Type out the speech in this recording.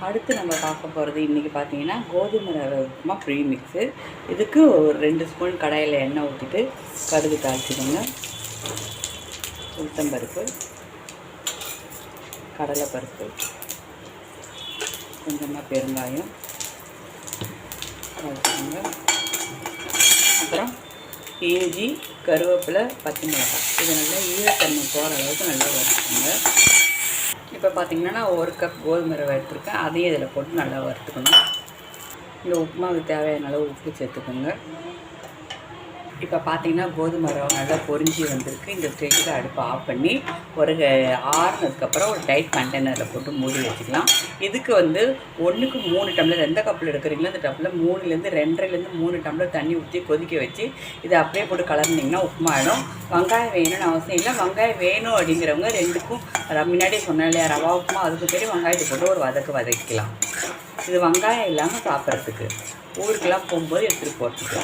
அடுத்து நம்ம பார்க்க போகிறது இன்றைக்கி பார்த்தீங்கன்னா கோதுமை ரவை உப்புமா ப்ரீமிக்ஸு. இதுக்கு ஒரு 2 ஸ்பூன் கடாயில் எண்ணெய் ஊற்றிட்டு கடுகு தாளிச்சிடுங்க. உளுத்தம்பருப்பு, கடலைப்பருப்பு, கொஞ்சமாக பெருங்காயம் வச்சுக்கோங்க. அப்புறம் இஞ்சி, கருவேப்பிலை, பச்சை மிளகாய் இது நல்லா ஈரத்தன்மை போகிற அளவுக்கு நல்லா வறுத்துக்கோங்க. இப்போ பார்த்திங்கன்னா நான் 1 கப் கோதுமை ரவை எடுத்துருக்கேன். அதையும் இதில் போட்டு நல்லா வறுத்துக்கணும். இந்த உப்புமாவுக்கு தேவையான அளவு உப்பு சேர்த்துக்கோங்க. இப்போ பார்த்திங்கன்னா கோதுமை ரவை நல்லா பொரிஞ்சு வந்திருக்கு. இந்த ஸ்டேஜில் அடுப்பை ஆஃப் பண்ணி ஒரு ஆறுனதுக்கப்புறம் ஒரு டைட் கண்டெய்னரில் போட்டு மூடி வச்சுக்கலாம். இதுக்கு 1க்கு 3 டம்ளர் எந்த கப்பில் எடுக்கிறீங்களோ அந்த டப்பில் 3லேருந்து 2.5லேருந்து 3 டம்ளர் தண்ணி ஊற்றி கொதிக்க வச்சு இதை அப்படியே போட்டு கலர்னிங்கன்னா உப்புமா ஆகிடும். வெங்காயம் வேணும்னு அவசியம் இல்லை. வெங்காயம் வேணும் அப்படிங்கிறவங்க 2க்கும் முன்னாடியே சொன்னேன் இல்லையா, ரவா உப்புமா அதுக்கு பேர் வெங்காயத்தை போட்டு ஒரு வதக்கலாம். இது வெங்காயம் இல்லாமல் சாப்பிட்றதுக்கு ஊருக்கெல்லாம் போகும்போது எடுத்துகிட்டு போகிறதுக்கு.